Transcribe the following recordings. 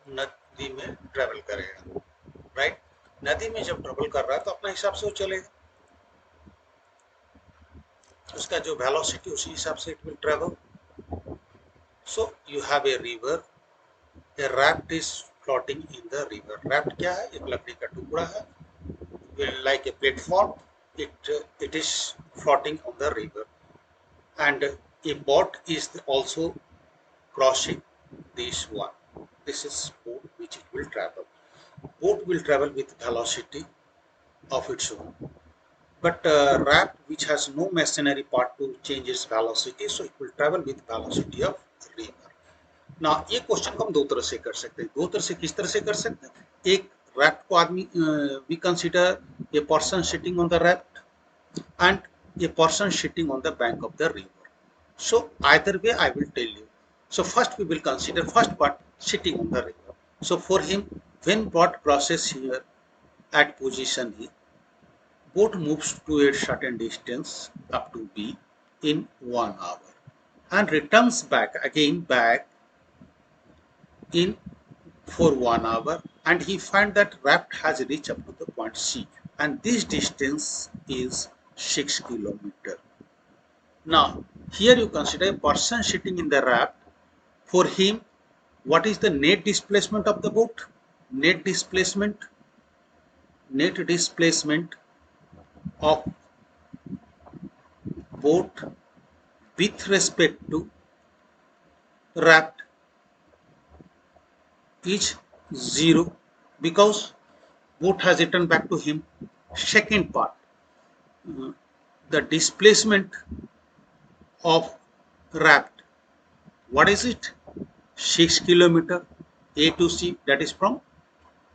नदी में ट्रेवल करेगा, राइट। नदी में जब ट्रेवल कर रहा है तो अपने हिसाब से वो चलेगा, उसका जो वेलोसिटी उसी हिसाब से it will travel. So you have a river, A raft is floating in the river. Raft क्या है? एक लकड़ी का टुकड़ा है, like a platform. It is floating on the river, and a boat is also crossing this one. This is boat which it will travel. Boat will travel with velocity of its own, but raft which has no machinery part to change its velocity, so it will travel with velocity of river. ना ये question को हम दो तरह से कर सकते हैं। दो तरह से किस तरह से कर सकते हैं? एक, रैफ्ट को आदमी, we consider a person sitting on the raft and a person sitting on the bank of the river. So either way I will tell you. So first we will consider first part, sitting on the river. So for him, when boat crosses here at position E, boat moves to a certain distance up to B in 1 hour and returns back again back in for 1 hour, and he find that raft has reached up to the point C and this distance is 6 kilometer. Now here you consider a person sitting in the raft. For him, what is the net displacement of the boat? Net displacement of boat with respect to raft is 0 because boat has returned back to him. Second part, the displacement of raft, what is it? 6 kilometer A to C, that is from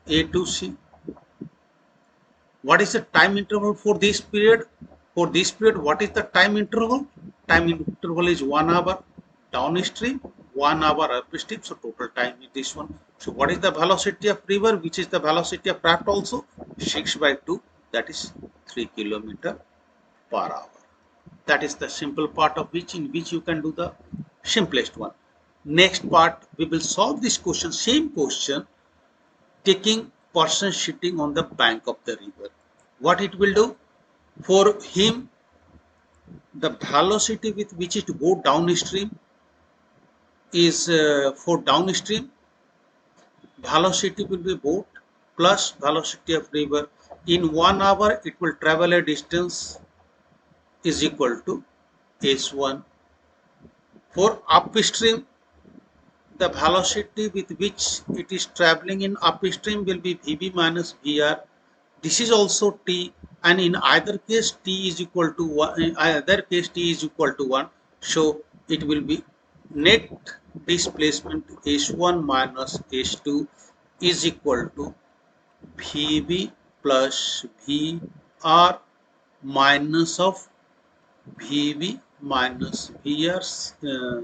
A to C. What is the time interval for this period? For this period, what is the time interval? Time interval is 1 hour downstream, 1 hour upstream. So total time is this one. So what is the velocity of river, which is the velocity of raft also? 6 by 2, that is 3 kilometer per hour. That is the simple part of which in which you can do the simplest one. Next part, we will solve this question, same question, taking person sitting on the bank of the river. What it will do? For him, the velocity with which it go downstream is for downstream, velocity will be boat plus velocity of river. In 1 hour, it will travel a distance is equal to S1. For upstream, the velocity with which it is traveling in upstream will be Vb minus Vr. This is also T, and in either case T is equal to 1, in either case T is equal to 1. So it will be net displacement S1 minus S2 is equal to Vb plus Vr minus of Vb minus Vr.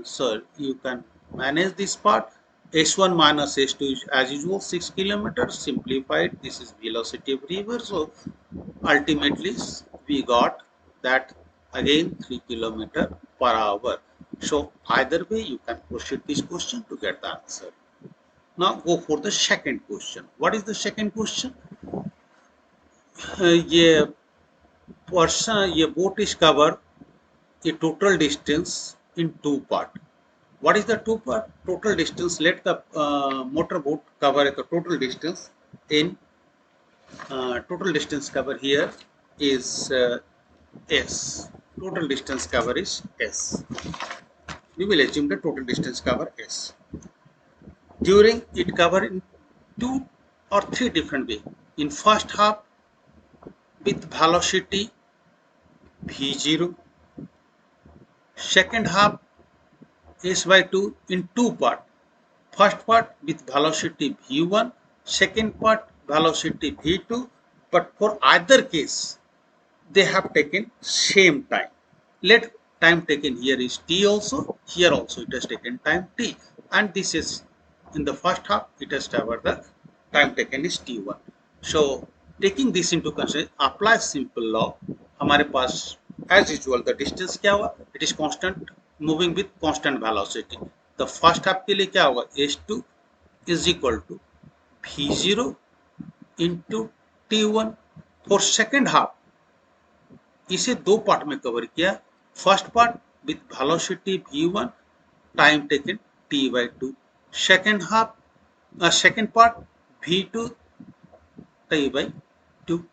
So you can manage this part. S1 minus S2 is as usual 6 kilometers. Simplified, this is velocity of river. So ultimately we got that again 3 kilometer per hour. So either way you can proceed this question to get the answer. Now go for the second question. What is the second question? ये person, ये boat is cover a total distance in two part. What is the two part? Total distance. Let the motor boat cover the total distance in total distance cover here is S. Total distance cover is S. We will assume the total distance cover S. During it cover in 2 or 3 different way. In first half with velocity V0. Second half S by 2 in 2 part. First part with velocity V1, second part velocity V2, but for either case they have taken same time. Let time taken here is T also, here also it has taken time T, and this is in the first half it has covered the time taken is T1. So taking this into consideration, apply simple law. हमारे पास as usual the distance क्या हुआ? It is constant, moving with constant velocity. The first half के लिए क्या होगा? S2 is equal to V0 into T1 for second half. इसे दो part में कवर किया. First part with velocity v1, time taken t/2. Second half, second part v2 t/2.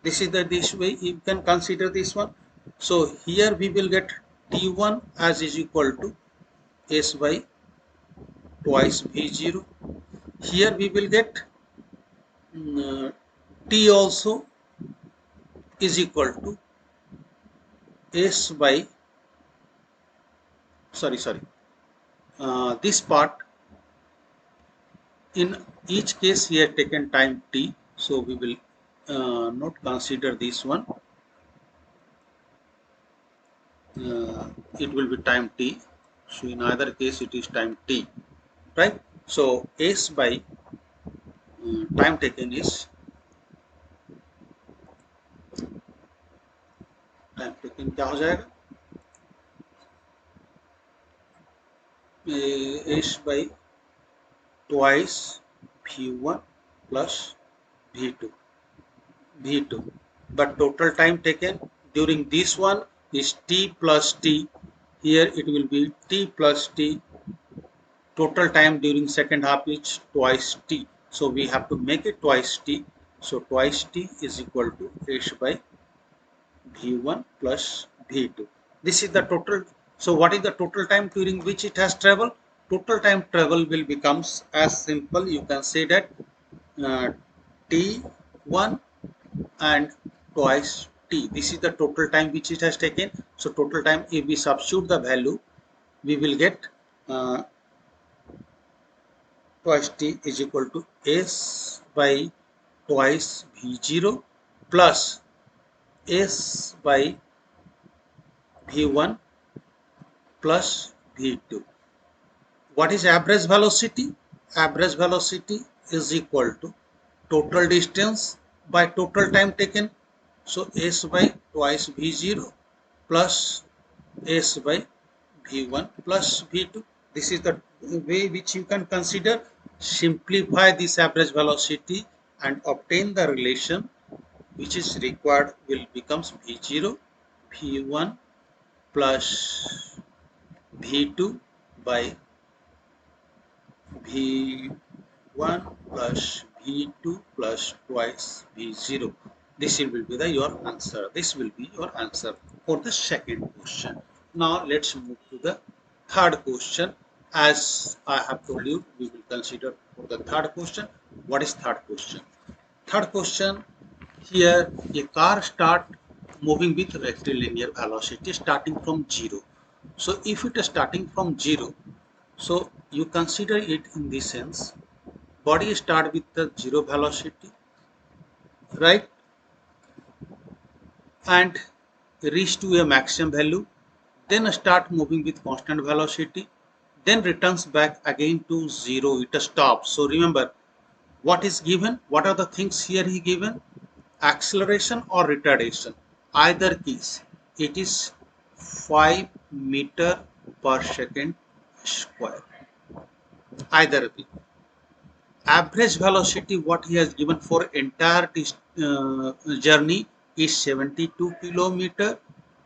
This is this way you can consider this one. So here we will get t1 as is equal to s by twice v0. Here we will get t also is equal to s by this part. In each case here taken time t, so we will not consider this one. It will be time t, so in either case it is time t, right? So s by time taken is time taken क्या हो जाएगा, s by twice v1 plus v2, but total time taken during this one is t plus t. Here it will be t plus t. Total time during second half is twice t, so we have to make it twice t. So twice t is equal to s by v1 plus v2. This is the total. So what is the total time during which it has traveled? Total time travel will becomes as simple. You can say that t1 and twice t. This is the total time which it has taken. So total time, if we substitute the value, we will get twice t is equal to s by twice v0 plus s by v1 plus v2. What is average velocity? Average velocity is equal to total distance by total time taken. So s by twice v0 plus s by v1 plus v2. This is the way which you can consider. Simplify this average velocity and obtain the relation which is required. Will becomes v0 v1 plus v2 by v1 plus v2 plus twice v0. This will be the your answer. This will be your answer for the second question. Now let's move to the third question. As I have told you, we will consider for the third question. What is third question? Third question, here a car start moving with rectilinear velocity starting from 0. So if it is starting from 0, so you consider it in this sense. Body start with the 0 velocity, right, and reach to a maximum value, then start moving with constant velocity, then returns back again to 0. It stops. So remember what is given. What are the things here he given? Acceleration or retardation. Either case it is 5 meter per second square. Either way. Average velocity what he has given for entire journey is 72 kilometer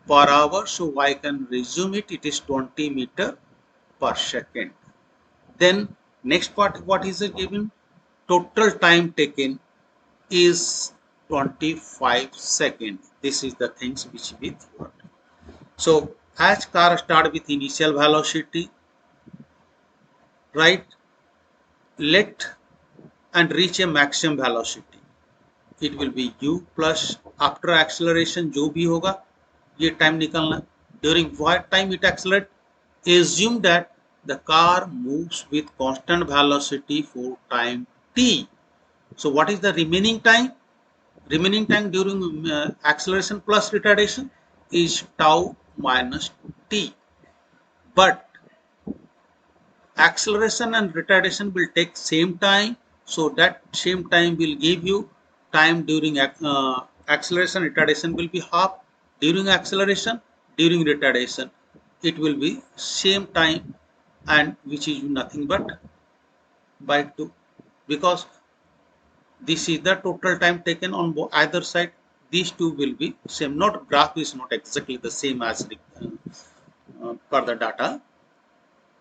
per hour. So I can resume it. It is 20 meter per second. Then next part, what is it given? Total time taken is 25 seconds. This is the things which we thought. So as car start with initial velocity, right, let and reach a maximum velocity, it will be u plus after acceleration जो भी होगा ये time निकालना. During what time it accelerate? Assume that the car moves with constant velocity for time t. So what is the remaining time? Remaining time during acceleration plus retardation is tau minus t. But acceleration and retardation will take same time. So that same time will give you time during acceleration. Retardation will be half during acceleration. During retardation it will be same time, and which is nothing but by 2, because this is the total time taken on either side. These two will be same. Not graph is not exactly the same as per the data,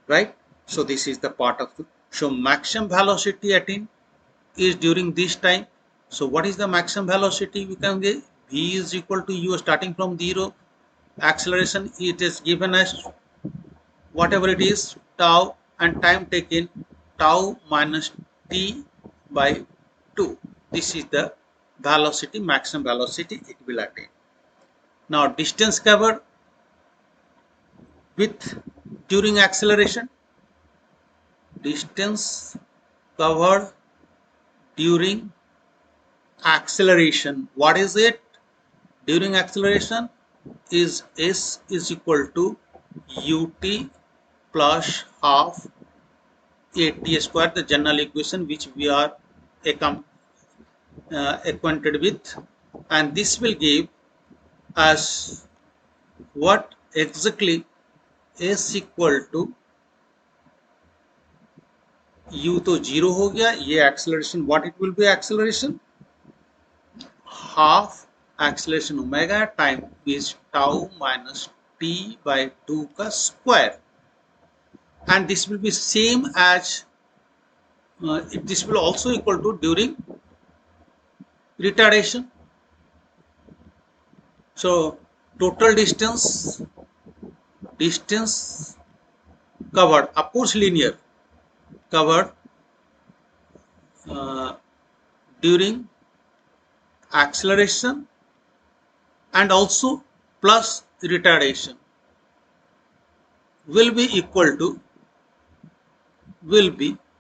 right? So this is the part of so maximum velocity attained is during this time. So what is the maximum velocity? We can get v is equal to u starting from 0. Acceleration it is given as whatever it is tau, and time taken tau minus t by 2. This is the velocity, maximum velocity it will attain. Now distance covered with during acceleration, distance covered during acceleration. What is it? During acceleration is s is equal to ut plus half at square, the general equation which we are acquainted with, and this will give us what exactly s equal to u तो 0 हो गया, ये acceleration what it will be acceleration half acceleration omega time is tau minus t by 2 का square, and this will be same as this will also equal to during retardation. So total distance covered, of course linear, covered during acceleration and also plus retardation will be equal to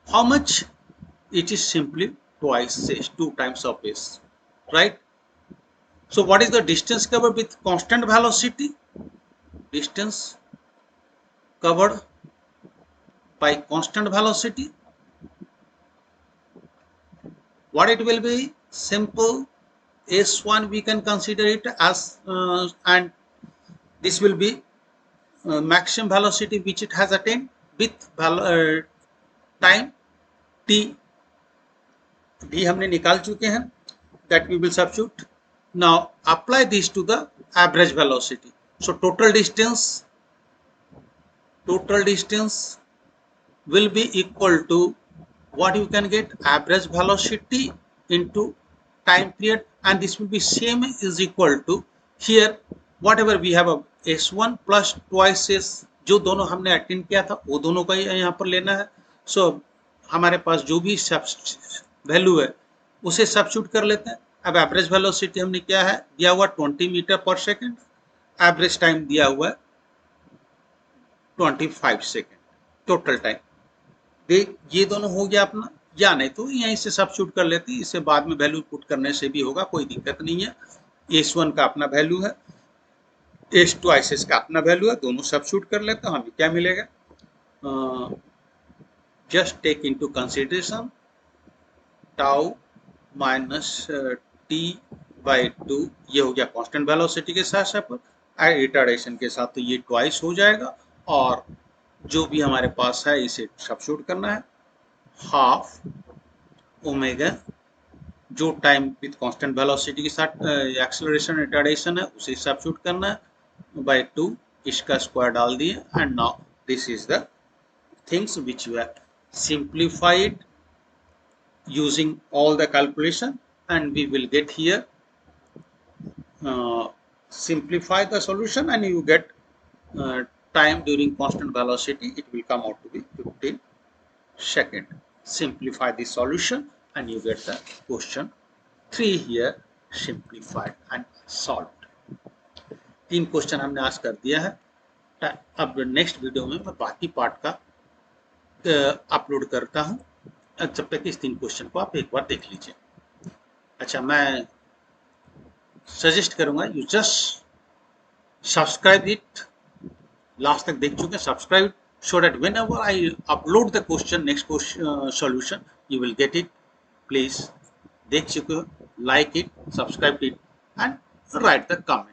how much? It is simply twice s, 2 times of s, right? So what is the distance covered with constant velocity? Distance covered by constant velocity, what it will be? Simple, s1 we can consider it as and this will be maximum velocity which it has attained with time t. v हमने निकाल चुके हैं, that we will substitute. Now apply this to the average velocity. So total distance will be equal to what you can get, average velocity into time period, and this will be same is equal to here whatever we have a s1 plus twice s, जो दोनों हमने attend किया था वो दोनों का यहाँ पर लेना है. सो हमारे पास जो भी वैल्यू है उसे सब्स्टिट्यूट कर लेते हैं. अब एवरेज वेलोसिटी हमने क्या है दिया हुआ 20 मीटर पर सेकेंड, एवरेज टाइम दिया हुआ है 25 सेकेंड, टोटल टाइम. देख ये दोनों हो गया अपना, या नहीं तो यहीं से सब्स्टिट्यूट कर लेते हैं, इसे बाद में वैल्यू पुट करने से भी होगा, कोई दिक्कत नहीं है. s1 का अपना वैल्यू है, s2 s का अपना वैल्यू है, दोनों सब्स्टिट्यूट कर लेते हैं. हमें क्या मिलेगा? Just take into consideration tau minus T by 2, ये हो गया कांस्टेंट वेलोसिटी के साथ साथ पर रिटार्डेशन के साथ, तो ये ट्वाइस हो जाएगा. और जो भी हमारे पास है इसे सब्स्टिट्यूट करना है, हाफ ओमेगा जो टाइम विद कांस्टेंट वेलोसिटी के साथ एक्सेलरेशन रिटार्डेशन है उसे सब्स्टिट्यूट करना है बाय 2, इसका स्क्वायर डाल दिए. And now this is the things which you have simplified using all the calculation, and we will get here simplify the solution and you get time during constant velocity, it will come out to be 15 seconds. Simplify the solution and you get the question 3 here simplified and solved. 3 question हमने आज कर दिया है. अब next video में मैं बाकी part का अपलोड करता हूं, जब तक इस 3 क्वेश्चन को आप एक बार देख लीजिए. अच्छा, मैं सजेस्ट करूंगा you just subscribe it, last तक देख चुके हैं, subscribe so that whenever I upload the question, next question solution, you will get it. Please देख चुके हो, like it, subscribe it and write the comment.